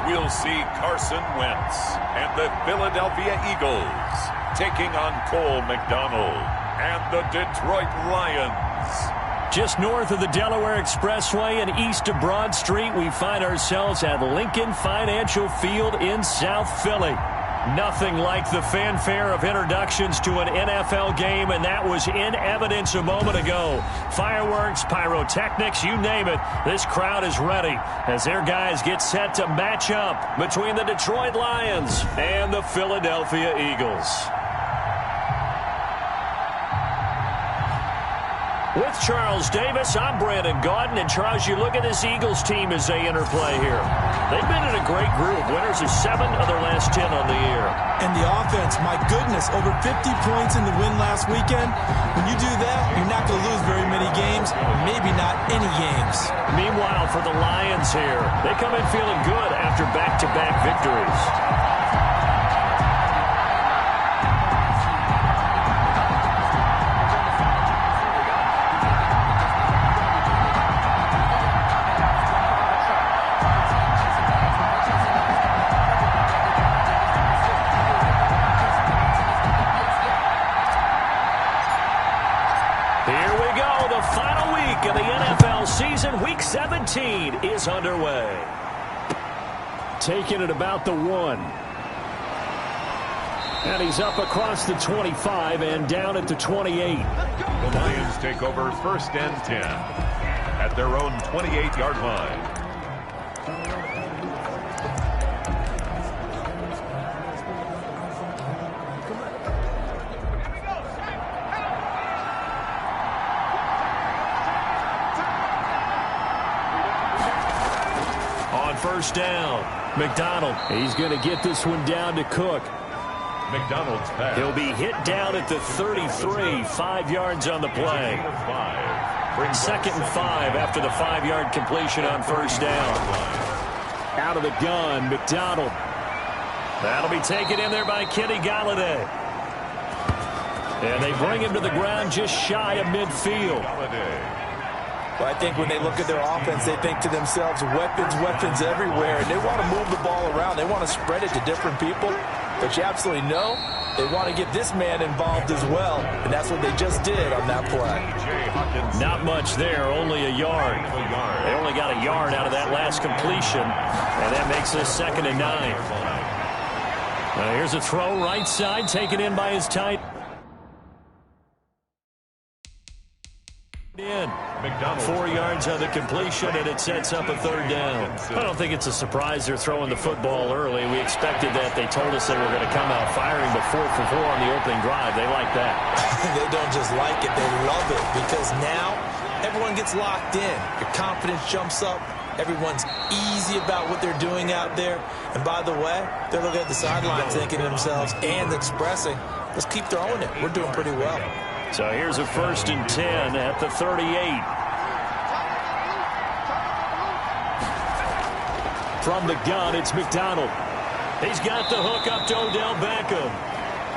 we'll see Carson Wentz and the Philadelphia Eagles taking on Cole McDonald and the Detroit Lions. Just north of the Delaware Expressway and east of Broad Street, we find ourselves at Lincoln Financial Field in South Philly. Nothing like the fanfare of introductions to an NFL game, and that was in evidence a moment ago. Fireworks, pyrotechnics, you name it. This crowd is ready as their guys get set to match up between the Detroit Lions and the Philadelphia Eagles. With Charles Davis, I'm Brandon Gaudin. And, Charles, you look at this Eagles team as they interplay here. They've been in a great group. Winners of 7 of their last 10 on the year. And the offense, my goodness, over 50 points in the win last weekend. When you do that, you're not going to lose very many games, maybe not any games. Meanwhile, for the Lions here, they come in feeling good after back-to-back victories. Of the NFL season, Week 17 is underway. Taking it about the 1. And he's up across the 25 and down at the 28. The Lions take over 1st and 10 at their own 28-yard line. First down. McDonald. He's going to get this one down to Cook. McDonald's pass. He'll be hit down at the 33. 5 yards on the play. 2nd and 5 after the 5-yard completion on first down. Out of the gun, McDonald. That'll be taken in there by Kenny Golladay. And they bring him to the ground just shy of midfield. Well, I think when they look at their offense, they think to themselves, weapons, weapons everywhere. And they want to move the ball around. They want to spread it to different people. But you absolutely know they want to get this man involved as well. And that's what they just did on that play. Not much there, only a yard. They only got a yard out of that last completion. And that makes this 2nd and 9. Here's a throw right side, taken in by his tight end. 4 yards on the completion, and it sets up a 3rd down. I don't think it's a surprise they're throwing the football early. We expected that. They told us they were going to come out firing, but 4 for 4 on the opening drive. They like that. They don't just like it, they love it, because now everyone gets locked in. Your confidence jumps up. Everyone's easy about what they're doing out there. And by the way, they're looking at the sideline thinking to themselves and expressing, let's keep throwing it. We're doing pretty well. So here's a 1st and 10 at the 38. From the gun, it's McDonald. He's got the hook up to Odell Beckham.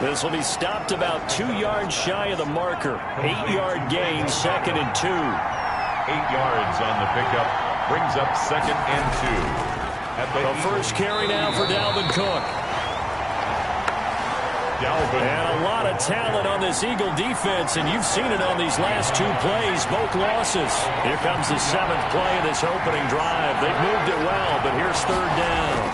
This will be stopped about 2 yards shy of the marker. 8-yard gain, 2nd and 2. 8 yards on the pickup brings up 2nd and 2. The first carry now for Dalvin Cook. And a lot of talent on this Eagle defense, and you've seen it on these last 2 plays, both losses. Here comes the 7th play of this opening drive. They've moved it well, but here's 3rd down.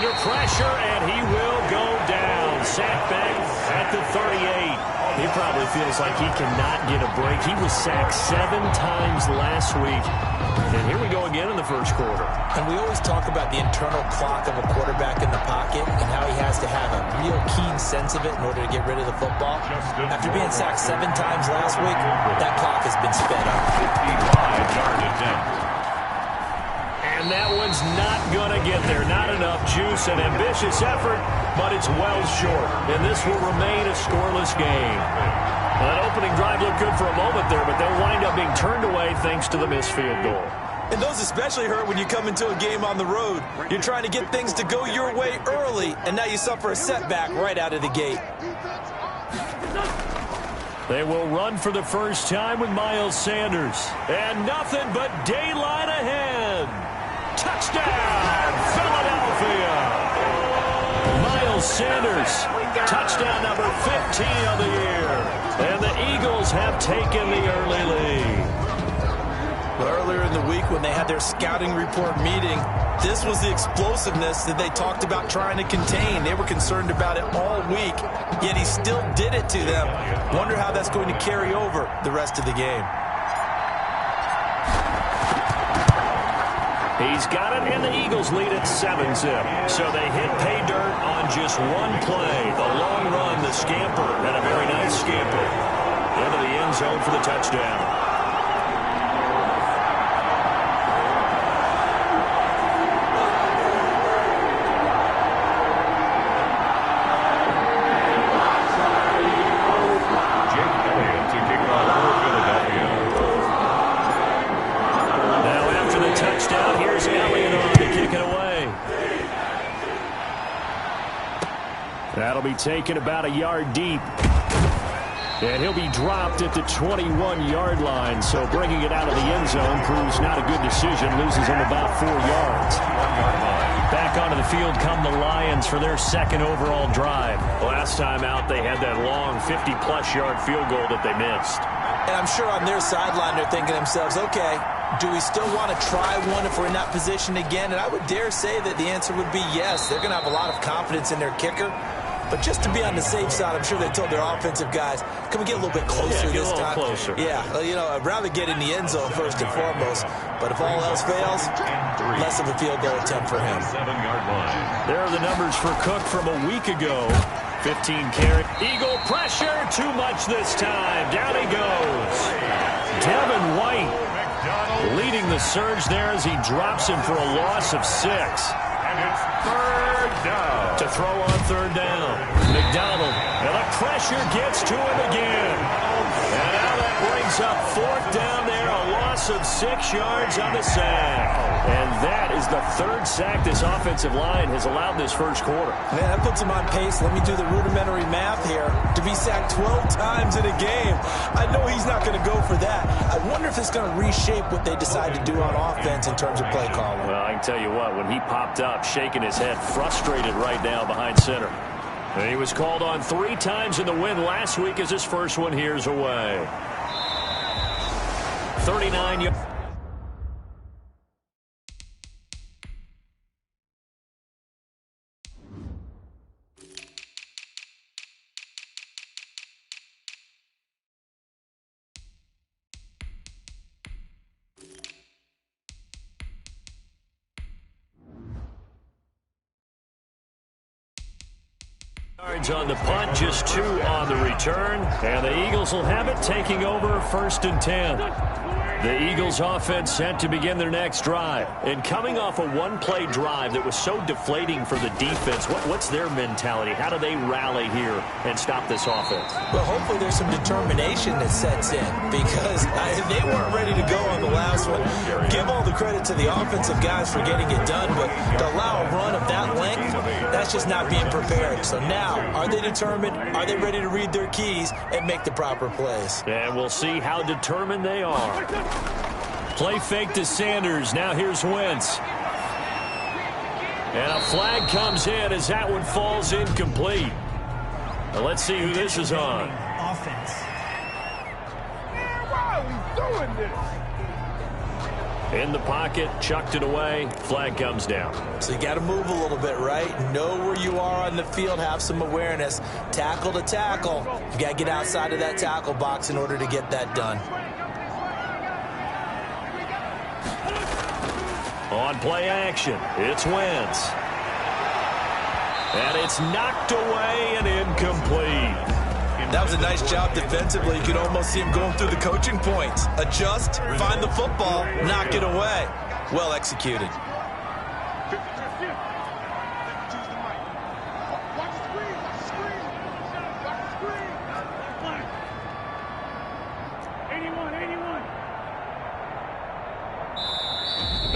Under pressure, and he will go down. Sacked back at the 38. He probably feels like he cannot get a break. He was sacked 7 times last week. And here we go again in the first quarter. And we always talk about the internal clock of a quarterback in the pocket and how he has to have a real keen sense of it in order to get rid of the football. After being sacked 7 times last week, that clock has been sped up. 55-yard attempt. And that one's not going to get there. Not enough juice. An ambitious effort, but it's well short. And this will remain a scoreless game. Well, that opening drive looked good for a moment there, but they'll wind up being turned away thanks to the missed field goal. And those especially hurt when you come into a game on the road. You're trying to get things to go your way early, and now you suffer a setback right out of the gate. They will run for the first time with Miles Sanders. And nothing but daylight ahead. Touchdown! Touchdown, Philadelphia. Miles Sanders, touchdown number 15 of the year. And the Eagles have taken the early lead. Earlier in the week when they had their scouting report meeting, this was the explosiveness that they talked about trying to contain. They were concerned about it all week, yet he still did it to them. Wonder how that's going to carry over the rest of the game. He's got it, and the Eagles lead at 7-zip. So they hit pay dirt on just one play. The long run, the scamper, and a very nice scamper into the end zone for the touchdown. That'll be taken about a yard deep. And he'll be dropped at the 21-yard line. So bringing it out of the end zone proves not a good decision. Loses him about 4 yards. Back onto the field come the Lions for their second overall drive. Last time out, they had that long 50-plus yard field goal that they missed. And I'm sure on their sideline they're thinking to themselves, okay, do we still want to try one if we're in that position again? And I would dare say that the answer would be yes. They're going to have a lot of confidence in their kicker. But just to be on the safe side, I'm sure they told their offensive guys, can we get a little bit closer this time? Closer. Yeah, you know, I'd rather get in the end zone first and foremost. But if all else fails, less of a field goal attempt for him. There are the numbers for Cook from a week ago. 15 carry. Eagle pressure, too much this time. Down he goes. Devin White leading the surge there as he drops him for a loss of 6. And it's third down. To throw on third down. McDonald, and the pressure gets to him again. And now that brings up fourth down there, a loss of 6 yards on the sack. And that is the third sack this offensive line has allowed this first quarter. Man, that puts him on pace. Let me do the rudimentary math here. To be sacked 12 times in a game, I know he's not going to go for that. I wonder if it's going to reshape what they decide to do on offense in terms of play calling. Well, I can tell you what, when he popped up, shaking his head, frustrated right now behind center. And he was called on 3 times in the win last week as his first one here's away. 39 yards. On the punt, just 2 on the return, and the Eagles will have it, taking over first and 10. The Eagles offense set to begin their next drive, and coming off a one-play drive that was so deflating for the defense, what's their mentality? How do they rally here and stop this offense? Well, hopefully there's some determination that sets in, because they weren't ready to go on the last one. Give all the credit to the offensive guys for getting it done, but to allow a run of that length, that's just not being prepared. So now, are they determined? Are they ready to read their keys and make the proper plays? And we'll see how determined they are. Play fake to Sanders. Now here's Wentz. And a flag comes in as that one falls incomplete. Now let's see who this is on. Offense. Why are we doing this? In the pocket, chucked it away, flag comes down. So you got to move a little bit, right? Know where you are on the field, have some awareness. Tackle to tackle. You got to get outside of that tackle box in order to get that done. On play action, it's Wentz. And it's knocked away and incomplete. That was a nice job defensively. You could almost see him going through the coaching points. Adjust, find the football, knock it away. Well executed.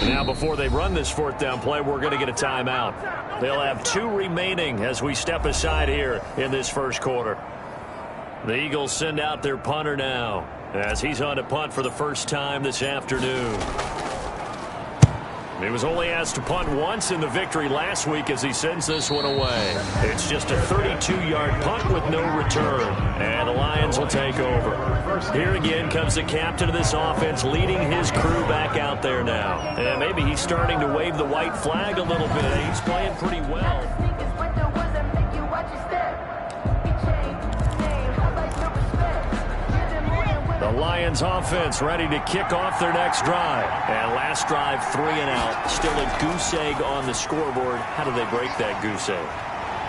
Now, before they run this fourth down play, we're going to get a timeout. They'll have 2 remaining as we step aside here in this first quarter. The Eagles send out their punter now as he's on to punt for the first time this afternoon. He was only asked to punt once in the victory last week as he sends this one away. It's just a 32-yard punt with no return, and the Lions will take over. Here again comes the captain of this offense leading his crew back out there now. And maybe he's starting to wave the white flag a little bit. He's playing pretty well. The Lions offense ready to kick off their next drive. And last drive, 3 and out. Still a goose egg on the scoreboard. How do they break that goose egg?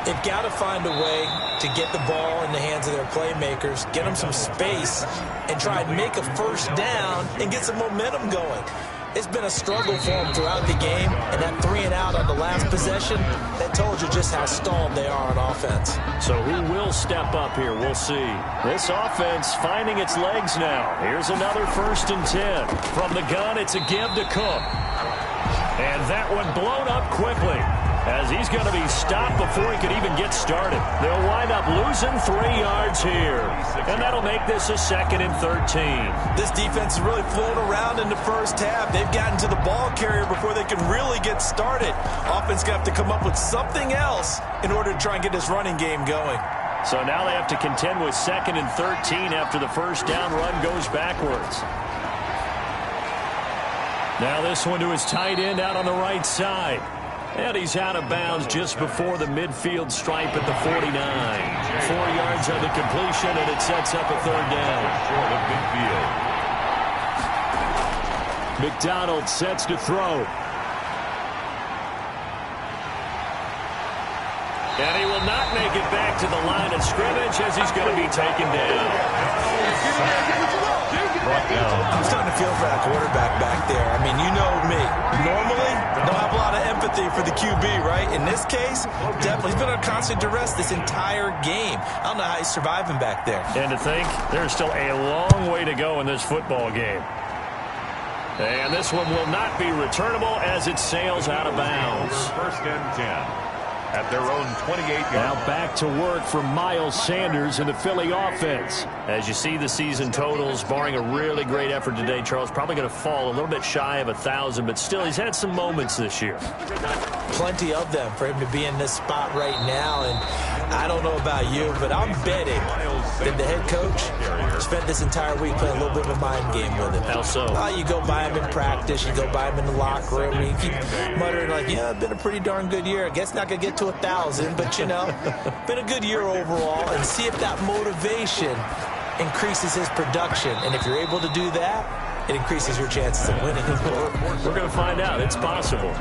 They've got to find a way to get the ball in the hands of their playmakers, get them some space, and try and make a first down and get some momentum going. It's been a struggle for them throughout the game, and that 3 and out on the last possession, that told you just how stalled they are on offense. So who will step up here? We'll see. This offense finding its legs now. Here's another 1st and 10. From the gun, it's a give to Cook. And that one blown up quickly, as he's going to be stopped before he could even get started. They'll wind up losing 3 yards here, and that'll make this a 2nd and 13. This defense is really flown around in the first half. They've gotten to the ball carrier before they can really get started. Offense going to have to come up with something else in order to try and get this running game going. So now they have to contend with 2nd and 13 after the first down run goes backwards. Now this one to his tight end out on the right side. And he's out of bounds just before the midfield stripe at the 49. 4 yards on the completion, and it sets up a 3rd down. Short of midfield. McDonald sets to throw. And he will not make it back to the line of scrimmage as he's going to be taken down. I'm starting to feel for that quarterback back there. I mean, you know me. Normally, don't have a lot of empathy for the QB, right? In this case, definitely. He's been under constant duress this entire game. I don't know how he's surviving back there. And to think, there's still a long way to go in this football game. And this one will not be returnable as it sails out of bounds. 1st and 10. At their own 28-yard. Now back to work for Miles Sanders in the Philly offense. As you see the season totals, barring a really great effort today, Charles, probably going to fall a little bit shy of 1,000, but still he's had some moments this year. Plenty of them for him to be in this spot right now, and I don't know about you, but I'm betting that the head coach spent this entire week playing a little bit of a mind game with him. How so? You go by him in practice, you go by him in the locker room, and you keep muttering like, yeah, it's been a pretty darn good year. I guess not going to get to 1,000, but, you know, been a good year overall, and see if that motivation increases his production. And if you're able to do that, it increases your chances of winning. We're going to find out. It's possible.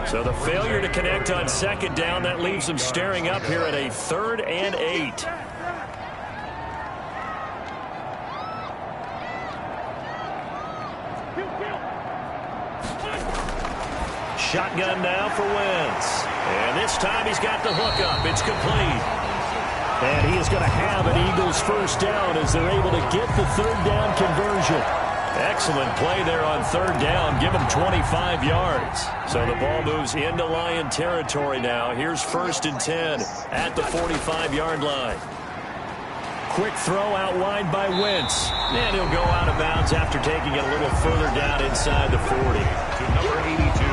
So the failure to connect on 2nd down, that leaves them staring up here at a 3rd and 8. Shotgun now for Wentz. And this time he's got the hookup. It's complete. And he is going to have an Eagles 1st down as they're able to get the 3rd down conversion. Excellent play there on 3rd down. Give him 25 yards. So the ball moves into Lion territory now. Here's 1st and 10 at the 45-yard line. Quick throw out wide by Wentz. And he'll go out of bounds after taking it a little further down inside the 40. To number 82.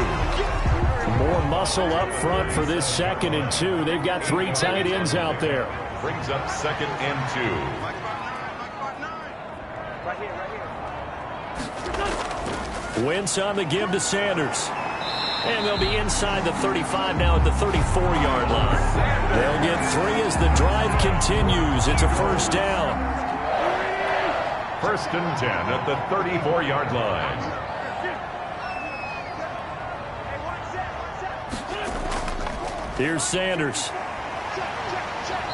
More muscle up front for this 2nd and 2. They've got 3 tight ends out there. Brings up 2nd and 2. Wentz on the give to Sanders. And they'll be inside the 35 now at the 34-yard line. They'll get 3 as the drive continues. It's a 1st down. 1st and 10 at the 34-yard line. Here's Sanders.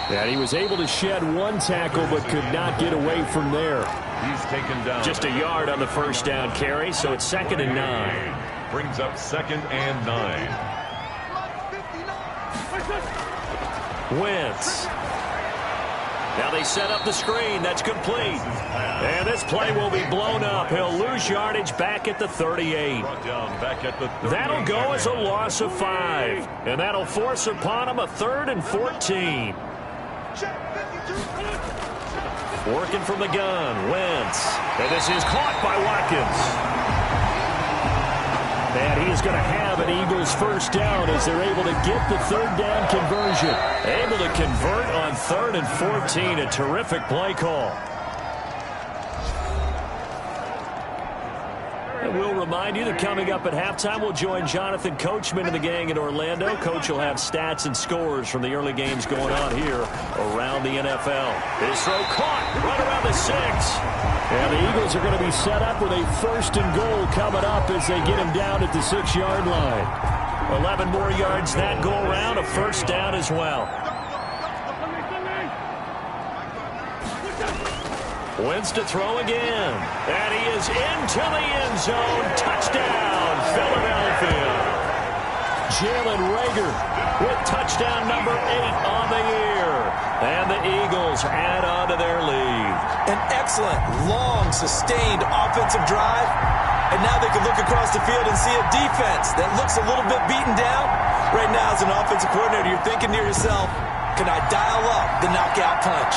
And he was able to shed 1 tackle but could not get away from there. He's taken down. Just a yard on the 1st down carry, so it's 2nd and 9. Brings up 2nd and 9. Wentz. Now they set up the screen. That's complete. And this play will be blown up. He'll lose yardage back at the 38. That'll go as a loss of 5. And that'll force upon him a 3rd and 14. Working from the gun, Wentz. And this is caught by Watkins. And he is going to have an Eagles first down as they're able to get the third down conversion. Able to convert on 3rd and 14. A terrific play call. And we'll remind you that coming up at halftime, we'll join Jonathan Coachman and the gang in Orlando. Coach will have stats and scores from the early games going on here around the NFL. His throw caught right around the 6. And the Eagles are going to be set up with a 1st and goal coming up as they get him down at the 6-yard line. 11 more yards that go around, a first down as well. Wentz to throw again. And he is into the end zone. Touchdown, Philadelphia. Jalen Reagor with touchdown number 8 on the year. And the Eagles add on to their lead. An excellent, long, sustained offensive drive. And now they can look across the field and see a defense that looks a little bit beaten down. Right now, as an offensive coordinator, you're thinking to yourself, can I dial up the knockout punch?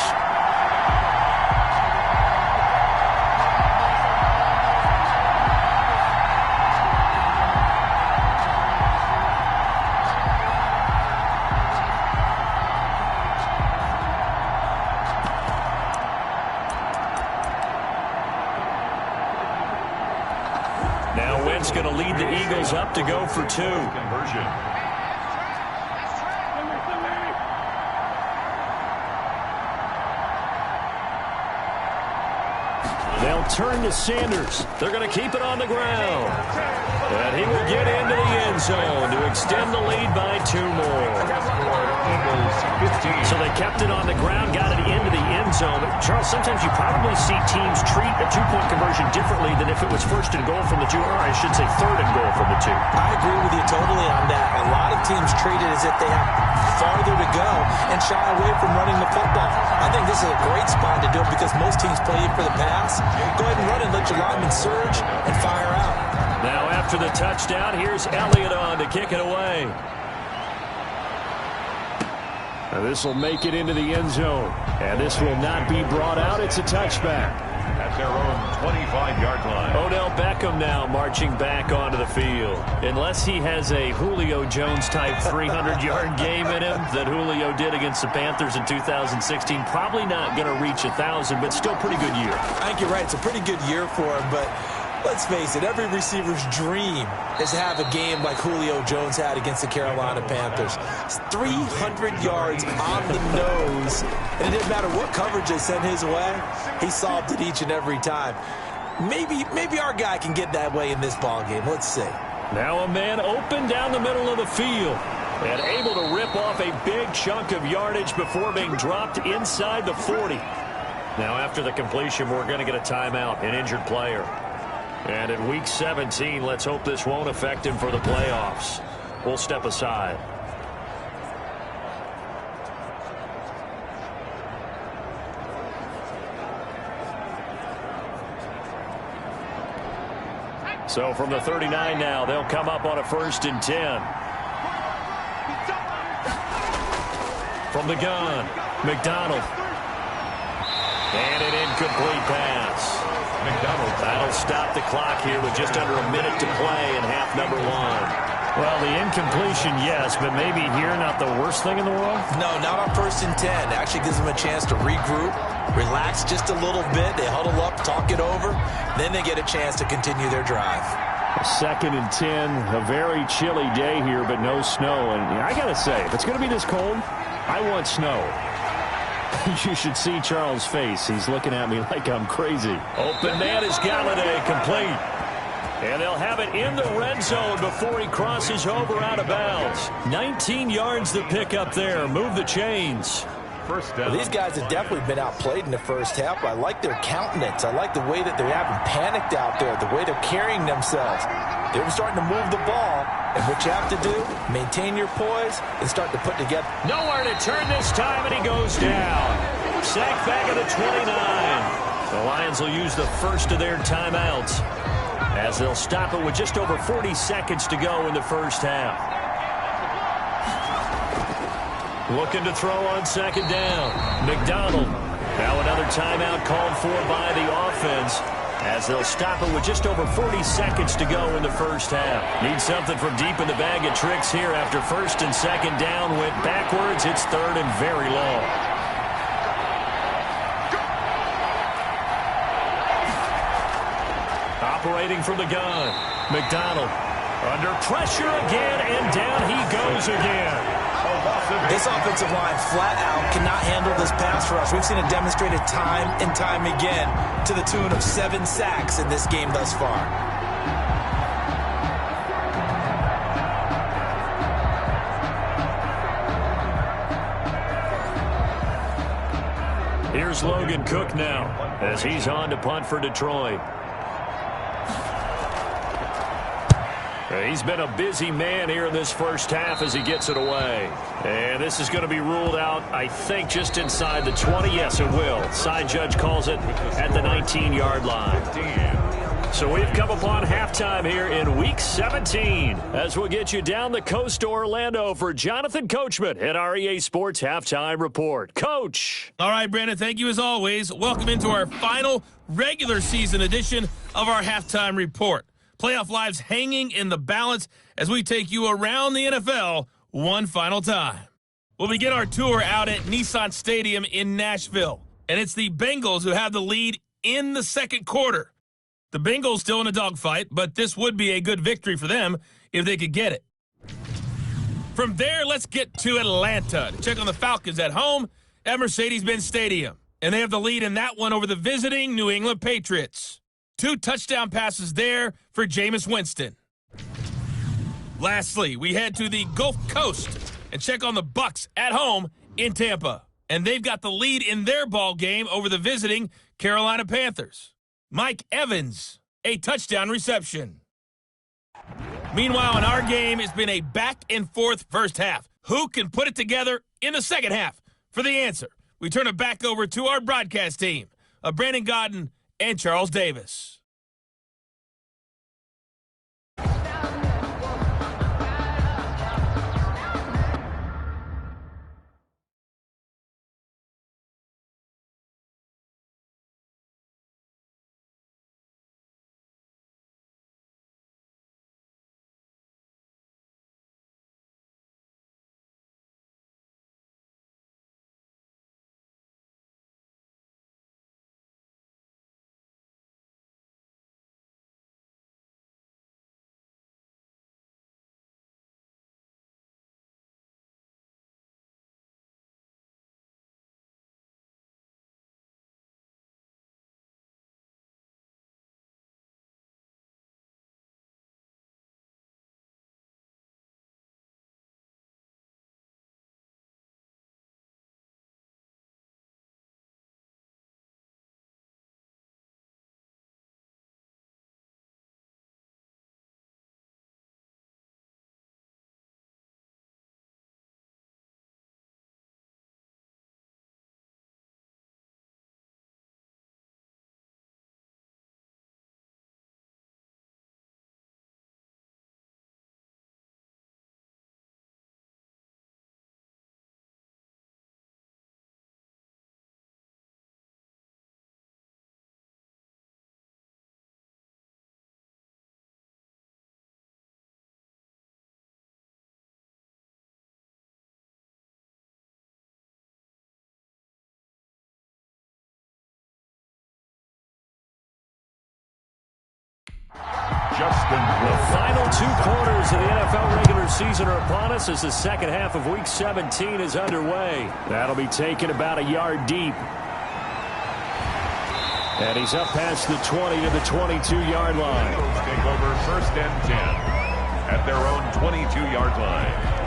Going to lead the Eagles up to go for 2. Conversion. They'll turn to Sanders. They're going to keep it on the ground. And he will get into the end zone to extend the lead by 2 more. So they kept it on the ground, got it into the end zone. Charles, sometimes you probably see teams treat a 2-point conversion differently than if it was 1st and goal from the 2, or I should say 3rd and goal from the 2. I agree with you totally on that. A lot of teams treat it as if they have farther to go and shy away from running the football. I think this is a great spot to do it because most teams play you for the pass. Go ahead and run and let your linemen surge and fire out. Now after the touchdown, here's Elliott on to kick it away. This will make it into the end zone. And this will not be brought out. It's a touchback. At their own 25-yard line. Odell Beckham now marching back onto the field. Unless he has a Julio Jones-type 300-yard game in him that Julio did against the Panthers in 2016, probably not going to reach 1,000, but still pretty good year. I think you're right. It's a pretty good year for him, but let's face it, every receiver's dream is to have a game like Julio Jones had against the Carolina Panthers. 300 yards on the nose, and it didn't matter what coverage they sent his way. He solved it each and every time. Maybe our guy can get that way in this ballgame. Let's see. Now a man open down the middle of the field and able to rip off a big chunk of yardage before being dropped inside the 40. Now after the completion, we're going to get a timeout, an injured player. And in Week 17, let's hope this won't affect him for the playoffs. We'll step aside. So from the 39 now, they'll come up on a 1st and 10. From the gun, McDonald. And an incomplete pass. McDonald. That'll stop the clock here with just under a minute to play in half number 1. Well, the incompletion, yes, but maybe here not the worst thing in the world? No, not on 1st and 10. It actually gives them a chance to regroup, relax just a little bit. They huddle up, talk it over. Then they get a chance to continue their drive. 2nd and 10, a very chilly day here, but no snow. And I got to say, if it's going to be this cold, I want snow. You should see Charles' face. He's looking at me like I'm crazy. Open man is Galladay, complete. And they'll have it in the red zone before he crosses over out of bounds. 19 yards to pick up there. Move the chains. First down. Well, these guys have definitely been outplayed in the first half. I like their countenance. I like the way that they're having panicked out there, the way they're carrying themselves. They're starting to move the ball. And what you have to do, maintain your poise and start to put together. Nowhere to turn this time, and he goes down. Sacked back at the 29. The Lions will use the first of their timeouts as they'll stop it with just over 40 seconds to go in the first half. Looking to throw on 2nd down. McDonald. Now another timeout called for by the offense. as they'll stop it with just over 40 seconds to go in the first half. Need something from deep in the bag of tricks here after first and second down went backwards. It's third and very long. Operating from the gun, McDonald under pressure again, and down he goes again. This offensive line flat out cannot handle this pass rush. We've seen it demonstrated time and time again to the tune of 7 sacks in this game thus far. Here's Logan Cook now as he's on to punt for Detroit. He's been a busy man here in this first half as he gets it away. And this is going to be ruled out, I think, just inside the 20. Yes, it will. Side judge calls it at the 19-yard line. So we've come upon halftime here in Week 17 as we'll get you down the coast to Orlando for Jonathan Coachman at our EA Sports Halftime Report. Coach. All right, Brandon, thank you as always. Welcome into our final regular season edition of our Halftime Report. Playoff lives hanging in the balance as we take you around the NFL one final time. We'll begin our tour out at Nissan Stadium in Nashville, and it's the Bengals who have the lead in the second quarter. The Bengals still in a dogfight, but this would be a good victory for them if they could get it. From there, let's get to Atlanta to check on the Falcons at home at Mercedes-Benz Stadium, and they have the lead in that one over the visiting New England Patriots. 2 touchdown passes there for Jameis Winston. Lastly, we head to the Gulf Coast and check on the Bucs at home in Tampa. And they've got the lead in their ball game over the visiting Carolina Panthers. Mike Evans, a touchdown reception. Meanwhile, in our game, it's been a back-and-forth first half. Who can put it together in the second half? For the answer, we turn it back over to our broadcast team of Brandon Gaudin and Charles Davis. The final 2 quarters of the NFL regular season are upon us as the second half of Week 17 is underway. That'll be taken about a yard deep. And he's up past the 20 to the 22-yard line. Take over first and 10 at their own 22-yard line.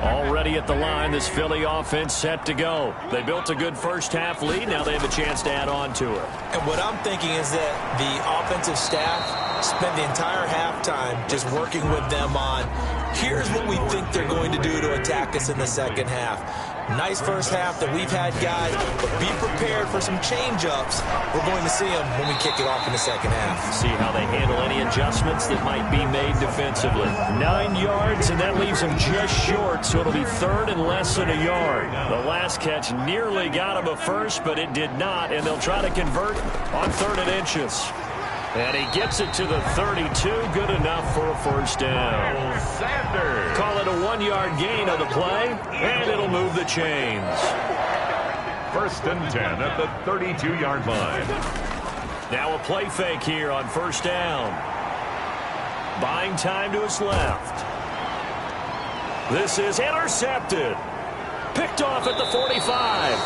Already at the line, this Philly offense set to go. They built a good first-half lead. Now they have a chance to add on to it. And what I'm thinking is that the offensive staff spent the entire halftime just working with them on, here's what we think they're going to do to attack us in the second half. Nice first half that we've had, guys, but be prepared for some change-ups. We're going to see them when we kick it off in the second half. See how they handle any adjustments that might be made defensively. 9 yards, and that leaves them just short, so it'll be third and less than a yard. The last catch nearly got him a first, but it did not, and they'll try to convert on 3rd and inches. And he gets it to the 32. Good enough for a first down. Sanders. Call it a 1-yard gain on the play, and it'll move the chains. 1st and 10 at the 32-yard line. Now a play fake here on first down. Buying time to his left. This is intercepted. Picked off at the 45.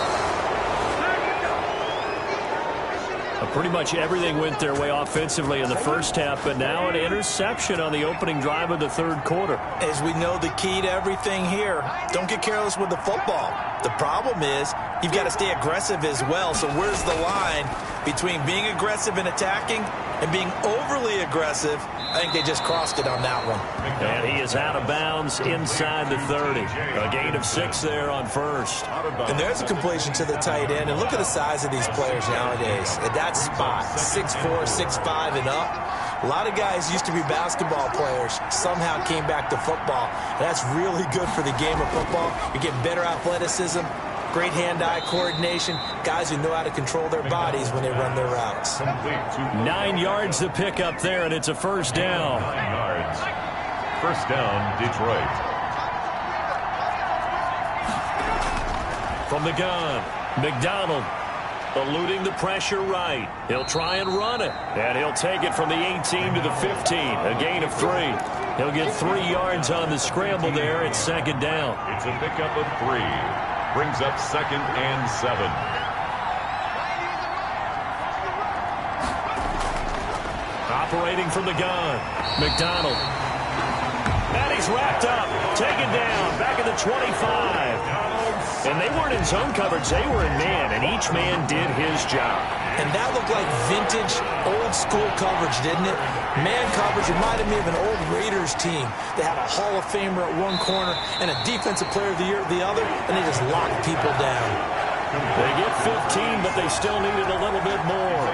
Pretty much everything went their way offensively in the first half, but now an interception on the opening drive of the 3rd quarter. As we know, the key to everything here, don't get careless with the football. The problem is you've got to stay aggressive as well. So where's the line between being aggressive and attacking and being overly aggressive? I think they just crossed it on that one. And he is out of bounds inside the 30. A gain of 6 there on first. And there's a completion to the tight end. And look at the size of these players nowadays. At that spot, 6'4", 6'5", and up. A lot of guys used to be basketball players, somehow came back to football. And that's really good for the game of football. You're getting better athleticism, great hand-eye coordination, guys who know how to control their bodies when they run their routes. 9 yards to pick up there, and it's a first down. 9 yards. First down, Detroit. From the gun, McDonald eluding the pressure right. He'll try and run it, and he'll take it from the 18 to the 15, a gain of 3. He'll get 3 yards on the scramble there. It's second down. It's a pickup of 3. Brings up 2nd and 7. Operating from the gun, McDonald. And he's wrapped up, taken down, back at the 25. And they weren't in zone coverage, they were in man, and each man did his job. And that looked like vintage, old-school coverage, didn't it? Man coverage reminded me of an old Raiders team. They had a Hall of Famer at one corner and a Defensive Player of the Year at the other, and they just locked people down. They get 15, but they still needed a little bit more.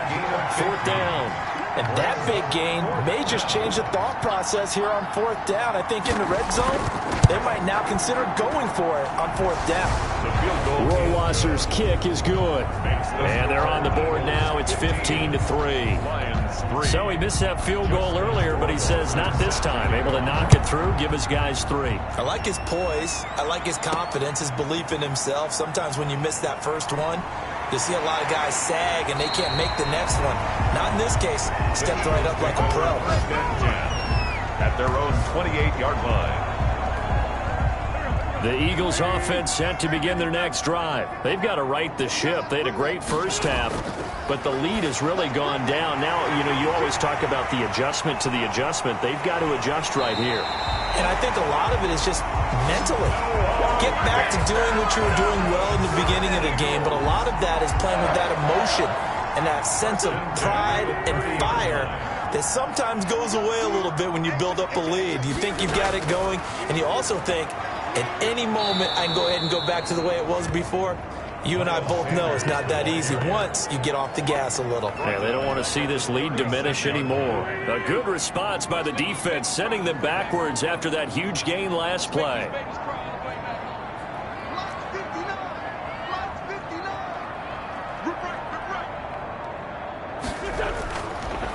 4th down. And that big gain may just change the thought process here on 4th down. I think in the red zone, they might now consider going for it on 4th down. Rohrwasser's kick is good. And they're on the board now. It's 15-3. So he missed that field goal earlier, but he says not this time. Able to knock it through, give his guys 3. I like his poise. I like his confidence, his belief in himself. Sometimes when you miss that first one, you see a lot of guys sag and they can't make the next one. Not in this case. Stepped right up like a pro. At their own 28-yard line. The Eagles offense set to begin their next drive. They've got to right the ship. They had a great first half, but the lead has really gone down. Now, you always talk about the adjustment to the adjustment. They've got to adjust right here. And I think a lot of it is just mentally. Get back to doing what you were doing well in the beginning of the game, but a lot of that is playing with that emotion and that sense of pride and fire that sometimes goes away a little bit when you build up a lead. You think you've got it going, and you also think, at any moment, I can go ahead and go back to the way it was before. You and I both know it's not that easy once you get off the gas a little. Yeah, they don't want to see this lead diminish anymore. A good response by the defense, sending them backwards after that huge gain last play.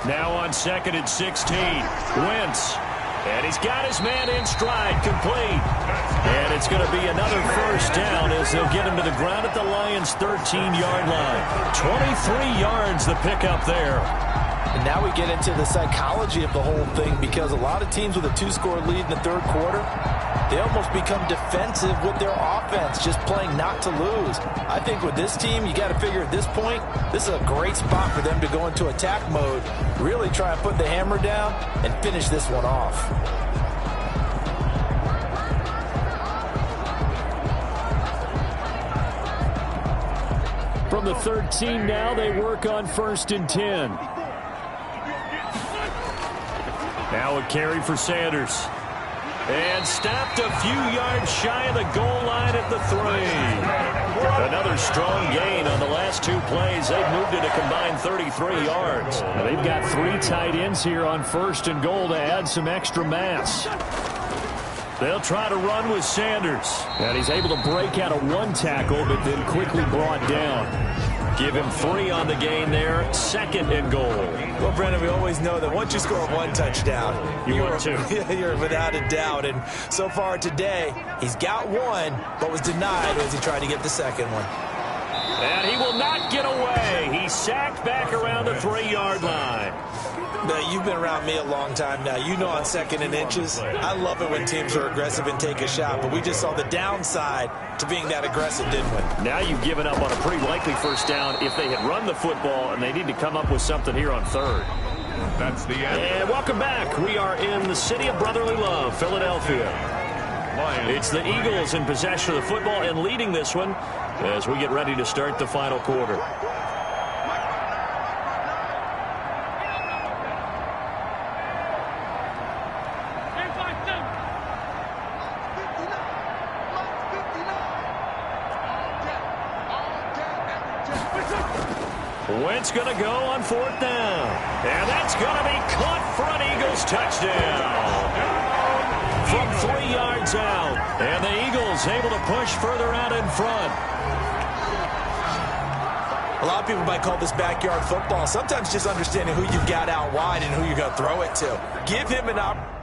Now on 2nd and 16, Wentz. And he's got his man in stride, complete. And it's going to be another first down as they'll get him to the ground at the Lions' 13-yard line. 23 yards the pickup there. And now we get into the psychology of the whole thing, because a lot of teams with a 2-score lead in the 3rd quarter, they almost become defensive with their offense, just playing not to lose. I think with this team, you got to figure at this point, this is a great spot for them to go into attack mode, really try and put the hammer down and finish this one off. From the 13 now, they work on 1st and 10. Now a carry for Sanders. And stopped a few yards shy of the goal line at the 3. Another strong gain on the last 2 plays. They've moved it a combined 33 yards. Now they've got 3 tight ends here on 1st and goal to add some extra mass. They'll try to run with Sanders. And he's able to break out of 1 tackle, but then quickly brought down. Give him 3 on the gain there. 2nd and goal. Well, Brendan, we always know that once you score 1 touchdown, you're without a doubt. And so far today, he's got 1, but was denied as he tried to get the 2nd one. And he will not get away. He's sacked back around the 3-yard line. Now, you've been around me a long time now. You know on 2nd and inches, I love it when teams are aggressive and take a shot. But we just saw the downside to being that aggressive, didn't we? Now you've given up on a pretty likely 1st down if they had run the football, and they need to come up with something here on 3rd. That's the end. And welcome back. We are in the city of brotherly love, Philadelphia. It's the Eagles in possession of the football and leading this one as we get ready to start the final quarter. Wentz going to go on 4th down. And that's going to be caught for an Eagles touchdown. From 3 yards out. And the Eagles able to push further out in front. A lot of people might call this backyard football. Sometimes just understanding who you've got out wide and who you're going to throw it to. Give him an opportunity.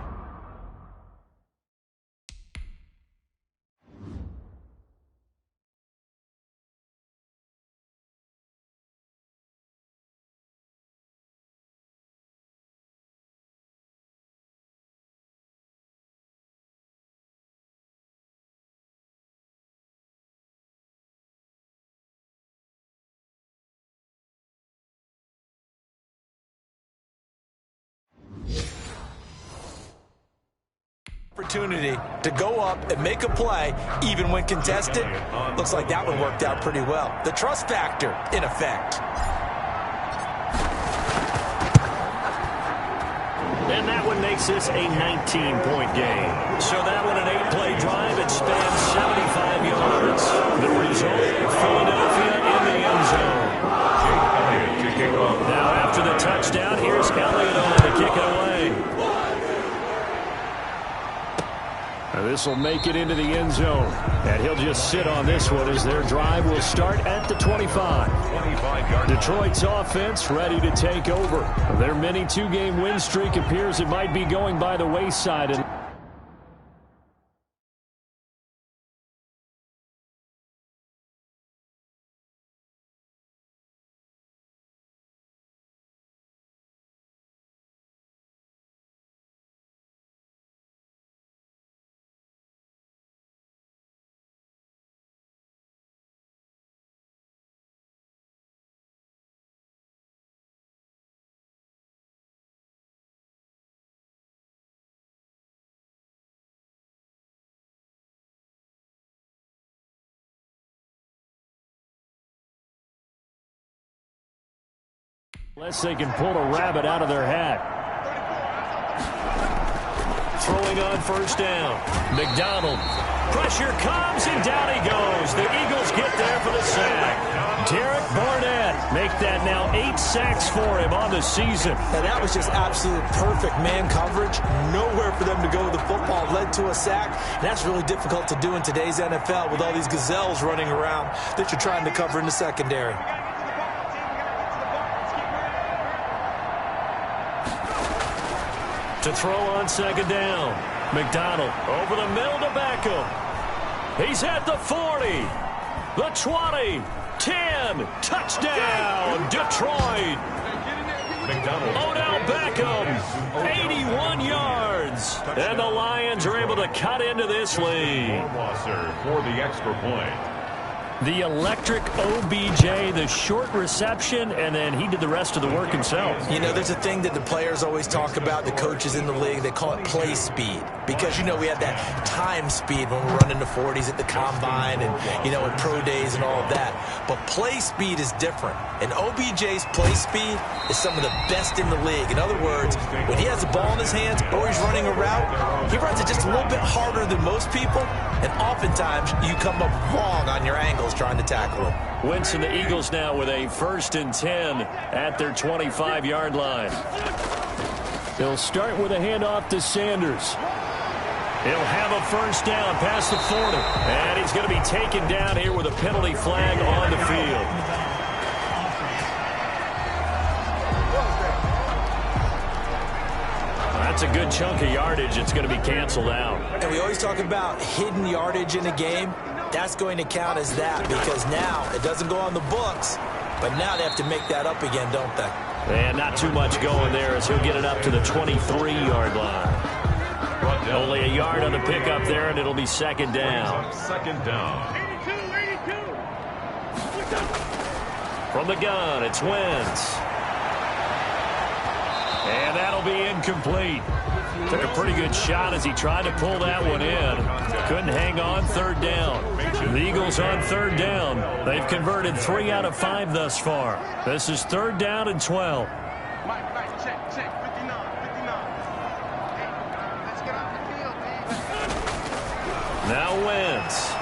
To go up and make a play, even when contested. Looks like that one worked out pretty well. The trust factor, in effect. And that one makes this a 19-point game. So that one an 8-play drive. It spans 75 yards. The result, Philadelphia in the end zone. Now after the touchdown, here's Elliott on to kick it away. This will make it into the end zone. And he'll just sit on this one as their drive will start at the 25. Detroit's offense ready to take over. Their mini 2-game win streak appears it might be going by the wayside. Unless they can pull a rabbit out of their hat. Throwing on 1st down. McDonald. Pressure comes and down he goes. The Eagles get there for the sack. Derek Barnett make that now 8 sacks for him on the season. And that was just absolute perfect man coverage. Nowhere for them to go with the football. Led to a sack. And that's really difficult to do in today's NFL with all these gazelles running around that you're trying to cover in the secondary. To throw on 2nd down. McDonald over the middle to Beckham. He's at the 40. The 20. 10. Touchdown, Detroit. Odell Beckham, 81 yards. And the Lions are able to cut into this lead. For the extra point. The electric OBJ, the short reception, and then he did the rest of the work himself. You know, there's a thing that the players always talk about, the coaches in the league, they call it play speed. Because, you know, we have that time speed when we're running the 40s at the combine and, you know, in pro days and all of that. But play speed is different. And OBJ's play speed is some of the best in the league. In other words, when he has the ball in his hands or he's running a route, he runs it just a little bit harder than most people. And oftentimes, you come up wrong on your angles trying to tackle him. Wentz and the Eagles now with a 1st and 10 at their 25-yard line. They'll start with a handoff to Sanders. He'll have a 1st down past the 40. And he's going to be taken down here with a penalty flag on the field. That's a good chunk of yardage. It's going to be canceled out. And we always talk about hidden yardage in a game. That's going to count as that because now it doesn't go on the books, but now they have to make that up again, don't they? And not too much going there as he'll get it up to the 23-yard line. Only a yard on the pickup there, and it'll be 2nd down. 2nd down. From the gun, it's Wentz. And that'll be incomplete. Took a pretty good shot as he tried to pull that one in. Couldn't hang on. 3rd down. The Eagles on 3rd down. They've converted 3 out of 5 thus far. This is 3rd down and 12. Check, 59, 59. Hey, let's get off the field, man. Now Wentz.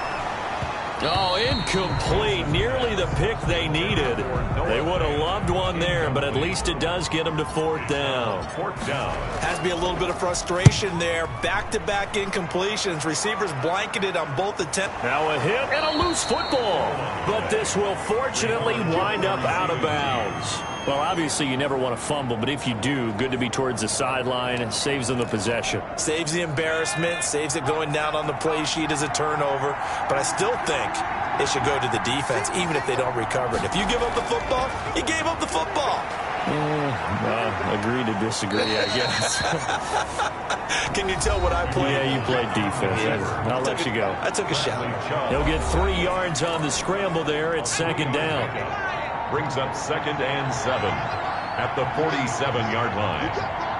Oh, incomplete. Nearly the pick they needed. They would have loved one there, but at least it does get them to 4th down. 4th down. Has to be a little bit of frustration there. Back-to-back incompletions. Receivers blanketed on both attempts. Now a hit and a loose football. But this will fortunately wind up out of bounds. Well, obviously you never want to fumble, but if you do, good to be towards the sideline. It saves them the possession. Saves the embarrassment, saves it going down on the play sheet as a turnover. But I still think it should go to the defense, even if they don't recover it. If you give up the football, you gave up the football. Agree to disagree, I guess. Can you tell what I played? Yeah, you played defense. I'll let you go. I took a shot. He'll get 3 yards on the scramble there at 2nd down. Brings up 2nd and 7 at the 47-yard line.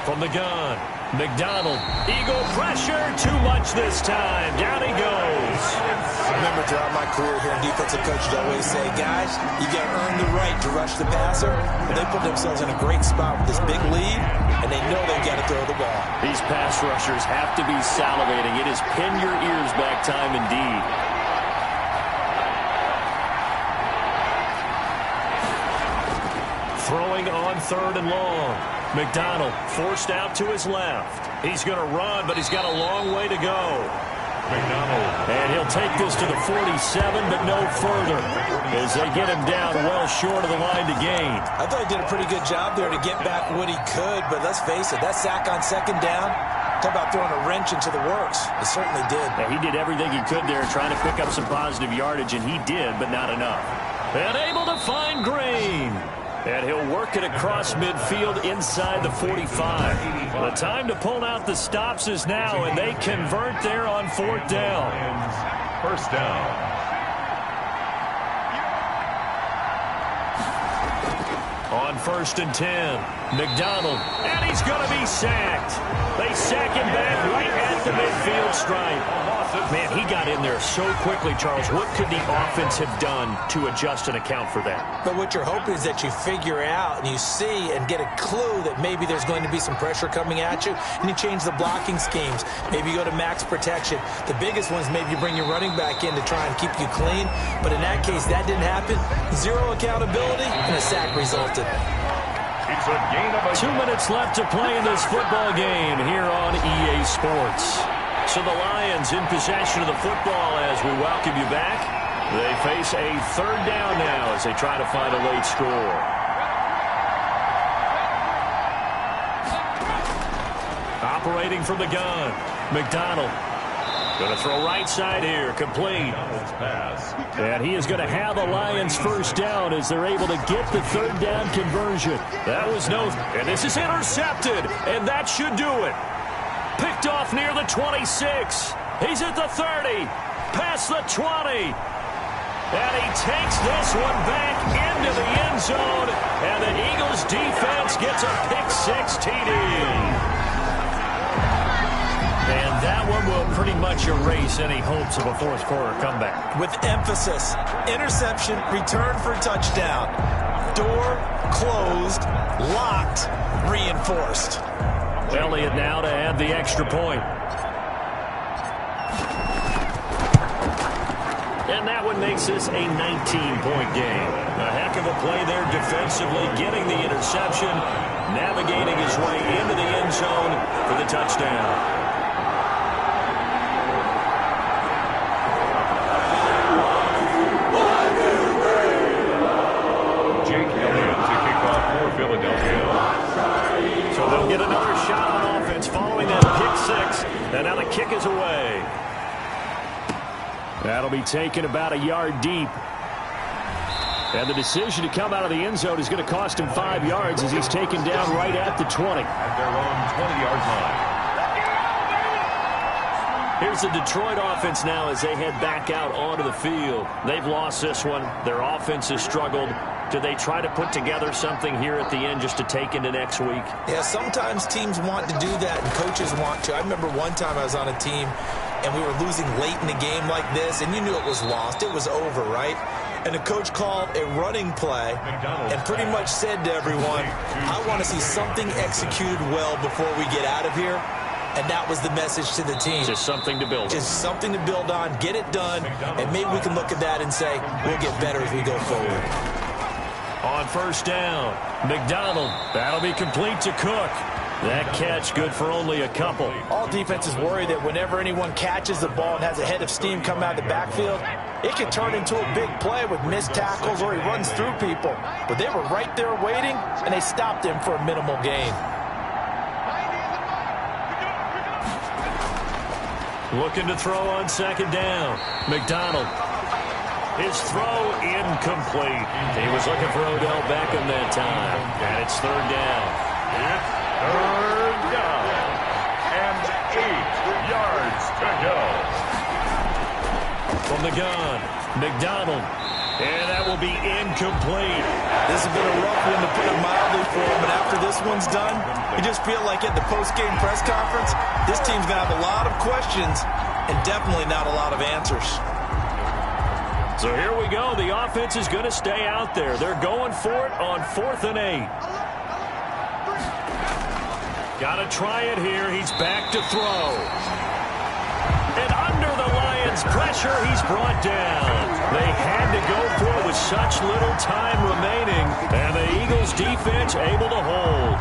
From the gun, McDonald. Eagle pressure, too much this time. Down he goes. I remember throughout my career here in defensive coaches always say, guys, you got to earn the right to rush the passer. And they put themselves in a great spot with this big lead, and they know they've got to throw the ball. These pass rushers have to be salivating. It is pin your ears back time indeed. Throwing on 3rd and long. McDonald forced out to his left. He's going to run, but he's got a long way to go. McDonald. And he'll take this to the 47, but no further, as they get him down well short of the line to gain. I thought he did a pretty good job there to get back what he could, but let's face it, that sack on 2nd down, talk about throwing a wrench into the works. It certainly did. Yeah, he did everything he could there trying to pick up some positive yardage, and he did, but not enough. And able to find Green. And he'll work it across midfield inside the 45. The time to pull out the stops is now, and they convert there on 4th down. 1st down. On 1st and 10, McDonald, and he's going to be sacked. They sack him back right at the midfield stripe. Man, he got in there so quickly, Charles. What could the offense have done to adjust and account for that? But what you're hoping is that you figure out and you see and get a clue that maybe there's going to be some pressure coming at you, and you change the blocking schemes. Maybe you go to max protection. The biggest one is maybe you bring your running back in to try and keep you clean. But in that case, that didn't happen. Zero accountability, and a sack resulted. It's a gain of 2 minutes left to play in this football game here on EA Sports. So the Lions in possession of the football as we welcome you back. They face a third down now as they try to find a late score. Operating from the gun, McDonald. Going to throw right side here, complete. And he is going to have a Lions first down as they're able to get the third down conversion. That was and this is intercepted, and that should do it. Picked off near the 26. He's at the 30, past the 20. And he takes this one back into the end zone, and the Eagles defense gets a pick-6 TD. And that one will pretty much erase any hopes of a fourth quarter comeback. With emphasis, interception, return for touchdown. Door closed, locked, reinforced. Elliott now to add the extra point. And that one makes this a 19-point game. A heck of a play there defensively, getting the interception, navigating his way into the end zone for the touchdown. So they'll get another shot on offense following that pick-6. And now the kick is away. That'll be taken about a yard deep. And the decision to come out of the end zone is going to cost him 5 yards as he's taken down right at the 20. At their own 20-yard line. Here's the Detroit offense now as they head back out onto the field. They've lost this one. Their offense has struggled. Do they try to put together something here at the end just to take into next week? Yeah, sometimes teams want to do that and coaches want to. I remember one time I was on a team and we were losing late in the game like this, and you knew it was lost. It was over, right? And the coach called a running play and pretty much said to everyone, I want to see something executed well before we get out of here. And that was the message to the team. Just something to build on. Just something to build on, get it done, and maybe we can look at that and say, we'll get better as we go forward. On first down, McDonald. That'll be complete to Cook. That catch good for only a couple. All defenses worry that whenever anyone catches the ball and has a head of steam come out of the backfield, it can turn into a big play with missed tackles or he runs through people. But they were right there waiting, and they stopped him for a minimal gain. Looking to throw on second down. McDonald. His throw incomplete. He was looking for Odell Beckham that time. And it's third down. It's third down. And 8 yards to go. From the gun, McDonald. And that will be incomplete. This has been a rough one, to put it mildly, for him, but after this one's done, you just feel like at the post-game press conference, this team's going to have a lot of questions and definitely not a lot of answers. So here we go. The offense is going to stay out there. They're going for it on 4th and 8. Got to try it here. He's back to throw. And under the Lions' pressure, he's brought down. They had to go for it with such little time remaining. And the Eagles defense able to hold.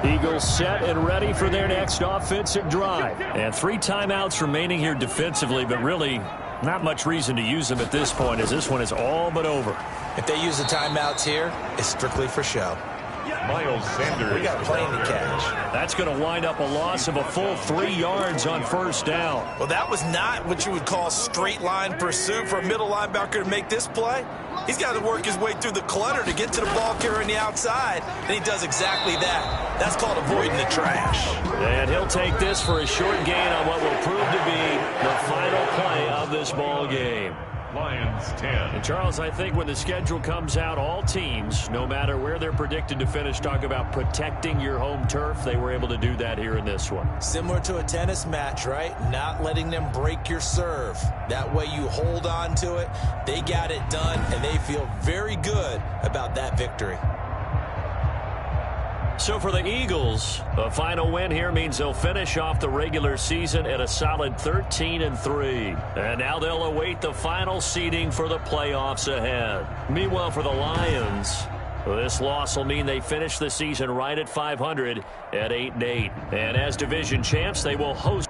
Eagles set and ready for their next offensive drive. And 3 timeouts remaining here defensively, but really not much reason to use them at this point as this one is all but over. If they use the timeouts here, it's strictly for show. Miles Sanders. We got plenty to catch. That's going to wind up a loss of a full 3 yards on first down. Well, that was not what you would call straight line pursuit for a middle linebacker to make this play. He's got to work his way through the clutter to get to the ball carrier on the outside, and he does exactly that. That's called avoiding the trash. And he'll take this for a short gain on what will prove to be the final play of this ball game. Lions 10. And Charles, I think when the schedule comes out, all teams, no matter where they're predicted to finish, talk about protecting your home turf. They were able to do that here in this one. Similar to a tennis match, right? Not letting them break your serve. That way you hold on to it. They got it done, and they feel very good about that victory. So for the Eagles, a final win here means they'll finish off the regular season at a solid 13-3. And now they'll await the final seeding for the playoffs ahead. Meanwhile, for the Lions, this loss will mean they finish the season right at 500 at 8-8. And as division champs, they will host